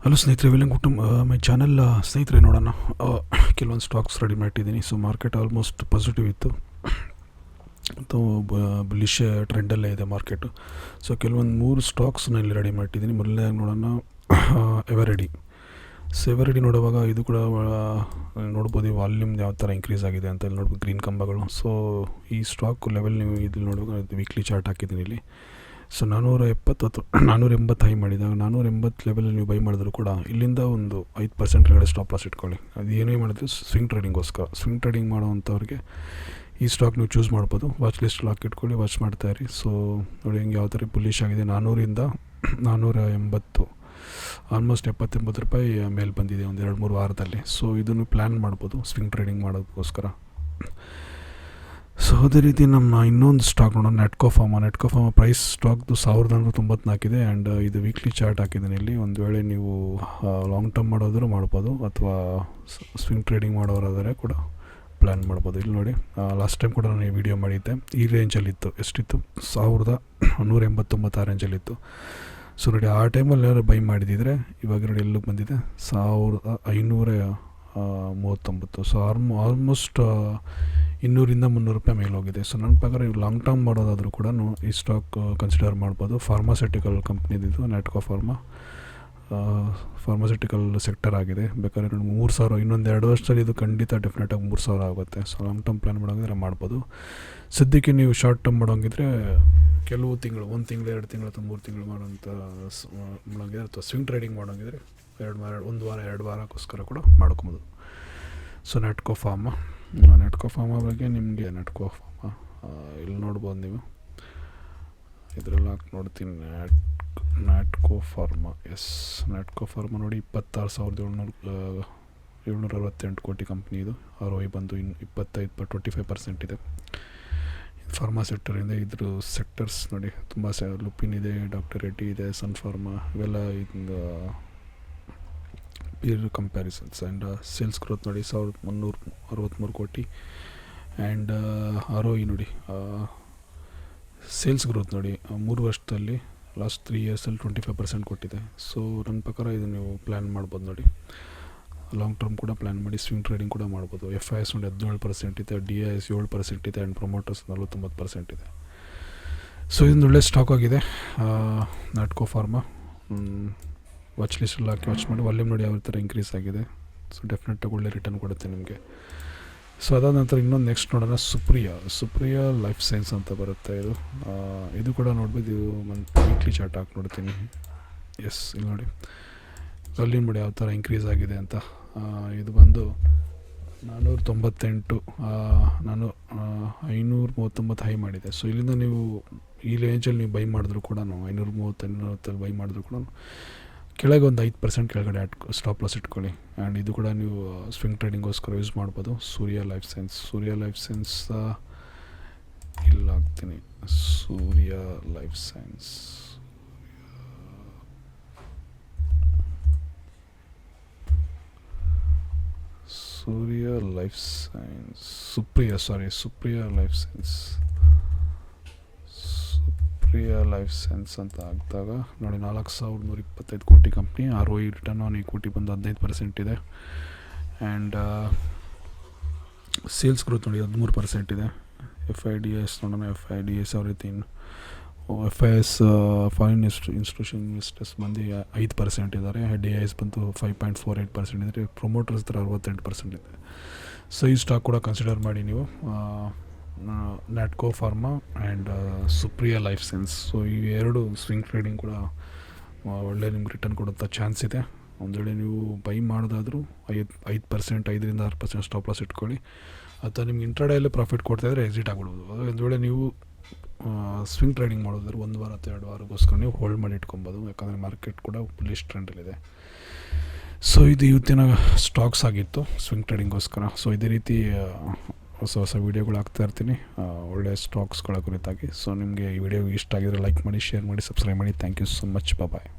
Hello ಸ್ನೇಹಿತರೆ, welcome to my channel. ಸ್ನೇಹಿತರೆ, ನೋಡೋಣ ಕೆಲವೊಂದು ಸ್ಟಾಕ್ಸ್ ರೆಡಿ ಮಾಡಿಟ್ಟಿದ್ದೀನಿ. ಸೊ ಮಾರ್ಕೆಟ್ ಆಲ್ಮೋಸ್ಟ್ ಪಾಸಿಟಿವ್ ಇತ್ತು, ಬುಲಿಶ್ ಟ್ರೆಂಡಲ್ಲೇ ಇದೆ ಮಾರ್ಕೆಟು. ಸೊ ಕೆಲವೊಂದು 3 ಸ್ಟಾಕ್ಸ್ನ ಇಲ್ಲಿ ರೆಡಿ ಮಾಡಿಟ್ಟಿದ್ದೀನಿ. ಮೊದಲನೇ ನೋಡೋಣ ಎವರೆಡಿ. ಸೊ ಎವರೆಡಿ ನೋಡುವಾಗ ಇದು ಕೂಡ ನೋಡ್ಬೋದು ವಾಲ್ಯೂಮ್ ಯಾವ ಥರ ಇಂಕ್ರೀಸ್ ಆಗಿದೆ ಅಂತ. ಇಲ್ಲಿ ನೋಡ್ಬೋದು ಗ್ರೀನ್ ಕಂಬಗಳು. ಸೊ ಈ ಸ್ಟಾಕ್ ಲೆವೆಲ್ ನೀವು ಇಲ್ಲಿ ನೋಡುವಾಗ ವೀಕ್ಲಿ ಚಾರ್ಟ್ ಹಾಕಿದ್ದೀನಿ ಇಲ್ಲಿ. ಸೊ 480 ಹೈ ಮಾಡಿದಾಗ 480 ಲೆವೆಲಲ್ಲಿ ನೀವು ಬೈ ಮಾಡಿದ್ರು ಕೂಡ ಇಲ್ಲಿಂದ ಒಂದು 5% ಕೆಳಗಡೆ ಸ್ಟಾಪ್ ಲಾಸ್ ಇಟ್ಕೊಳ್ಳಿ. ಅದು ಏನೇ ಮಾಡಿದ್ರು ಸ್ವಿಂಗ್ ಟ್ರೇಡಿಂಗ್ ಮಾಡೋವಂಥವ್ರಿಗೆ ಈ ಸ್ಟಾಕ್ ನೀವು ಚೂಸ್ ಮಾಡ್ಬೋದು. ವಾಚ್ ಲಿಸ್ಟ್ ಲಾಕ್ ಇಟ್ಕೊಳ್ಳಿ, ವಾಚ್ ಮಾಡ್ತಾಯಿರಿ. ಸೊ ನೋಡಿ ಹೆಂಗೆ ಯಾವ ಥರ ಬುಲಿಶ್ ಆಗಿದೆ. 400ರಿಂದ 480 ಆಲ್ಮೋಸ್ಟ್ 70-80 ರೂಪಾಯಿ ಮೇಲೆ ಬಂದಿದೆ ಒಂದು 2-3 ವಾರದಲ್ಲಿ. ಸೊ ಇದನ್ನು ಪ್ಲ್ಯಾನ್ ಮಾಡ್ಬೋದು ಸ್ವಿಂಗ್ ಟ್ರೇಡಿಂಗ್ ಮಾಡೋದಕ್ಕೋಸ್ಕರ. ಸೊ ಅದೇ ರೀತಿ ನಮ್ಮ ಇನ್ನೊಂದು ಸ್ಟಾಕ್ ನೋಡೋಣ, ನೆಟ್ಕೋ ಫಾರ್ಮಾ ಪ್ರೈಸ್ ಸ್ಟಾಕ್ದು 1194 ಇದೆ. ಆ್ಯಂಡ್ ಇದು ವೀಕ್ಲಿ ಚಾರ್ಟ್ ಹಾಕಿದ್ದೀನಿ ಇಲ್ಲಿ. ಒಂದು ವೇಳೆ ನೀವು ಲಾಂಗ್ ಟರ್ಮ್ ಮಾಡೋದರೂ ಮಾಡ್ಬೋದು, ಅಥವಾ ಸ್ವಿಂಗ್ ಟ್ರೇಡಿಂಗ್ ಮಾಡೋರಾದರೆ ಕೂಡ ಪ್ಲ್ಯಾನ್ ಮಾಡ್ಬೋದು. ಇಲ್ಲಿ ನೋಡಿ, ಲಾಸ್ಟ್ ಟೈಮ್ ಕೂಡ ನಾನು ಈ ವಿಡಿಯೋ ಮಾಡಿದ್ದೆ. ಈ ರೇಂಜಲ್ಲಿತ್ತು. ಎಷ್ಟಿತ್ತು? 1189 ಆ ರೇಂಜಲ್ಲಿತ್ತು. ಸೊ ನೋಡಿ, ಆ ಟೈಮಲ್ಲಿ ಏನಾದ್ರು ಬೈ ಮಾಡಿದ್ದಿದ್ರೆ ಇವಾಗ ನೋಡಿ ಎಲ್ಲೂ ಬಂದಿದೆ 1539. ಸೊ ಆಲ್ಮೋಸ್ಟ್ 200-300 ರೂಪಾಯಿ ಮೇಲೆ ಹೋಗಿದೆ. ಸೊ ನನ್ನ ಪ್ರಕಾರ ಇವು ಲಾಂಗ್ ಟರ್ಮ್ ಮಾಡೋದಾದರೂ ಕೂಡ ಈ ಸ್ಟಾಕ್ ಕನ್ಸಿಡರ್ ಮಾಡ್ಬೋದು. ಫಾರ್ಮಾಸ್ಯೂಟಿಕಲ್ ಕಂಪ್ನಿದಿದ್ದು ನೆಟ್ಕೋ ಫಾರ್ಮಾಸ್ಯೂಟಿಕಲ್ ಸೆಕ್ಟರ್ ಆಗಿದೆ. ಬೇಕಾದ್ರೆ ನೋಡಿ 3000, ಇನ್ನೊಂದು 2 ವರ್ಷದಲ್ಲಿ ಇದು ಖಂಡಿತ ಡೆಫಿನೆಟಾಗಿ 3000 ಆಗುತ್ತೆ. ಸೊ ಲಾಂಗ್ ಟರ್ಮ್ ಪ್ಲ್ಯಾನ್ ಮಾಡೋಂಗಿದ್ರೆ ಮಾಡ್ಬೋದು. ಸದ್ಯಕ್ಕೆ ನೀವು ಶಾರ್ಟ್ ಟರ್ಮ್ ಮಾಡೋಂಗಿದ್ರೆ ಕೆಲವು ತಿಂಗಳು, 1 ತಿಂಗಳು, 2 ತಿಂಗಳು ಅಥವಾ 3 ತಿಂಗಳು ಮಾಡೋಂಥ ಮಾಡೋಂಗಿದ್ರೆ, ಅಥವಾ ಸ್ವಿಂಗ್ ಟ್ರೇಡಿಂಗ್ ಮಾಡೋಂಗಿದ್ರೆ 1 ವಾರ 2 ವಾರಕ್ಕೋಸ್ಕರ ಕೂಡ ಮಾಡ್ಕೊಬೋದು. ಸೊ ನೆಟ್ಕೋ ಫಾರ್ಮಾ ಬಗ್ಗೆ ನಿಮಗೆ ಇಲ್ಲಿ ನೋಡ್ಬೋದು ನೀವು. ಇದರಲ್ಲಿ ಹಾಕಿ ನೋಡ್ತೀನಿ. ನೆಟ್ಕೋ ಫಾರ್ಮಾ ನೋಡಿ 26,768 ಕೋಟಿ ಕಂಪ್ನಿ ಇದು. ROI ಬಂದು 25% ಇದೆ. ಫಾರ್ಮಾ ಸೆಕ್ಟರಿಂದ ಇದ್ರ ಸೆಕ್ಟರ್ಸ್ ನೋಡಿ ತುಂಬ ಲುಪಿನ್ ಇದೆ, ಡಾಕ್ಟರ್ ರೆಡ್ಡಿ ಇದೆ, ಸನ್ ಫಾರ್ಮಾ, ಇವೆಲ್ಲ ಇದು peer comparisons. And sales growth ನೋಡಿ 1363 ಕೋಟಿ. ಆ್ಯಂಡ್ ROI ನೋಡಿ, ಸೇಲ್ಸ್ ಗ್ರೋತ್ ನೋಡಿ 3 ವರ್ಷದಲ್ಲಿ ಲಾಸ್ಟ್ 3 ಇಯರ್ಸಲ್ಲಿ 25% ಕೊಟ್ಟಿದೆ. ಸೊ ನನ್ನ ಪ್ರಕಾರ ಇದು ನೀವು ಪ್ಲ್ಯಾನ್ ಮಾಡ್ಬೋದು ನೋಡಿ. ಲಾಂಗ್ ಟರ್ಮ್ ಕೂಡ ಪ್ಲ್ಯಾನ್ ಮಾಡಿ ಸ್ವಿಂಗ್ ಟ್ರೇಡಿಂಗ್ ಕೂಡ ಮಾಡ್ಬೋದು. FIS ನೋಡಿ 17% ಇದೆ, DIS 7% ಇದೆ, ಆ್ಯಂಡ್ ಪ್ರಮೋಟರ್ಸ್ 49% ಇದೆ. ಸೊ ಇದೊಂದು ಒಳ್ಳೆ ಸ್ಟಾಕ್ ಆಗಿದೆ ನೆಟ್ಕೋ ಫಾರ್ಮಾ. ವಾಚ್ ಲಿಸ್ಟಲ್ಲಿ ಹಾಕಿ ವಾಚ್ ಮಾಡಿ. ವಾಲ್ಯೂಮ್ ನೋಡಿ ಯಾವ ಥರ ಇಂಕ್ರೀಸ್ ಆಗಿದೆ. ಸೊ ಡೆಫಿನೆಟಾಗಿ ಒಳ್ಳೆ ರಿಟರ್ನ್ ಕೊಡುತ್ತೆ ನಿಮಗೆ. ಸೊ ಅದಾದ ನಂತರ ಇನ್ನೊಂದು ನೆಕ್ಸ್ಟ್ ನೋಡೋಣ, ಸುಪ್ರಿಯಾ ಲೈಫ್ ಸೈನ್ಸ್ ಅಂತ ಬರುತ್ತೆ. ಇದು ಕೂಡ ನೋಡ್ಬೋದು. ಇದು ವೀಕ್ಲಿ ಚಾರ್ಟ್ ಹಾಕಿ ನೋಡ್ತೀನಿ. ಇಲ್ಲಿ ನೋಡಿ ವಾಲ್ಯೂಮ್ ನೋಡಿ ಯಾವ ಥರ ಇಂಕ್ರೀಸ್ ಆಗಿದೆ ಅಂತ. ಇದು ಬಂದು 498, 539 ಹೈ ಮಾಡಿದೆ. ಸೊ ಇಲ್ಲಿಂದ ನೀವು ಈ ರೇಂಜಲ್ಲಿ ನೀವು ಬೈ ಮಾಡಿದ್ರು ಕೂಡ 530 ಬೈ ಮಾಡಿದ್ರು ಕೂಡ ಕೆಳಗೆ ಒಂದು 5% ಕೆಳಗಡೆ ಸ್ಟಾಪ್ ಲಾಸ್ ಇಟ್ಕೊಳ್ಳಿ. ಆ್ಯಂಡ್ ಇದು ಕೂಡ ನೀವು ಸ್ವಿಂಗ್ ಟ್ರೇಡಿಂಗೋಸ್ಕರ ಯೂಸ್ ಮಾಡ್ಬೋದು. ಸೂರ್ಯ ಲೈಫ್ ಸೈನ್ಸ್ ಇಲ್ಲಿ ಹಾಕ್ತೀನಿ. Surya life science Supriya life science ಅಂತ ಹಾಕಿದಾಗ ನೋಡಿ 4125 ಕೋಟಿ company. ROI return on equity ಬಂದು 15% ಇದೆ. ಆ್ಯಂಡ್ ಸೇಲ್ಸ್ ಗ್ರೋತ್ ನೋಡಿ 13% ಇದೆ. FIDS ನೋಡೋಣ. FIDS ಯಾವ ರೀತಿ FIS ಫಾರಿನ್ ಇನ್ಸ್ಟಿಟ್ಯೂಷನ್ ಇನ್ವೆಸ್ಟರ್ಸ್ ಬಂದು 5% ಇದ್ದಾರೆ. DIS ಬಂದು 5.48% ಇದೆ. ಪ್ರೊಮೋಟರ್ಸ್ ಹತ್ರ 68% ಇದೆ. ಸೊ ಈ ಸ್ಟಾಕ್ ಕೂಡ ಕನ್ಸಿಡರ್ ಮಾಡಿ ನೀವು. Natco pharma and Supriya life science. So ಈ 2 ಸ್ವಿಂಗ್ ಟ್ರೇಡಿಂಗ್ ಕೂಡ ಒಳ್ಳೆ ನಿಮ್ಗೆ ರಿಟರ್ನ್ ಕೊಡುವಂಥ ಚಾನ್ಸ್ ಇದೆ. ಒಂದು ವೇಳೆ ನೀವು ಬೈ ಮಾಡೋದಾದರೂ 5%-6% ಸ್ಟಾಪ್ ಲಾಸ್ ಇಟ್ಕೊಳ್ಳಿ. ಅಥವಾ ನಿಮ್ಗೆ ಇಂಟ್ರಾಡೇಯಲ್ಲಿ ಪ್ರಾಫಿಟ್ ಕೊಡ್ತಾಯಿದ್ರೆ ಎಕ್ಸಿಟ್ ಆಗ್ಬಿಡ್ಬೋದು. ಒಂದು ವೇಳೆ ನೀವು ಸ್ವಿಂಗ್ ಟ್ರೇಡಿಂಗ್ ಮಾಡೋದಾದ್ರೆ 1 ವಾರ ಅಥವಾ 2 ವಾರಕ್ಕೋಸ್ಕರ ನೀವು ಹೋಲ್ಡ್ ಮಾಡಿ ಇಟ್ಕೊಬೋದು. ಯಾಕಂದರೆ ಮಾರ್ಕೆಟ್ ಕೂಡ ಬುಲಿಶ್ ಟ್ರೆಂಡಲ್ಲಿದೆ. ಸೊ ಇದು ಇವತ್ತಿನ ಸ್ಟಾಕ್ಸ್ ಆಗಿತ್ತು ಸ್ವಿಂಗ್ ಟ್ರೇಡಿಂಗೋಸ್ಕರ. ಸೊ ಇದೇ ರೀತಿ ಹೊಸ ವೀಡಿಯೋಗಳು ಹಾಕ್ತಾ ಇರ್ತೀನಿ ಒಳ್ಳೆಯ ಸ್ಟಾಕ್ಸ್ಗಳ ಕುರಿತಾಗಿ. ಸೊ ನಿಮಗೆ ಈ ವಿಡಿಯೋ ಇಷ್ಟ ಆಗಿದ್ರೆ ಲೈಕ್ ಮಾಡಿ, ಶೇರ್ ಮಾಡಿ, ಸಬ್ಸ್ಕ್ರೈಬ್ ಮಾಡಿ. Thank you so much. Bye.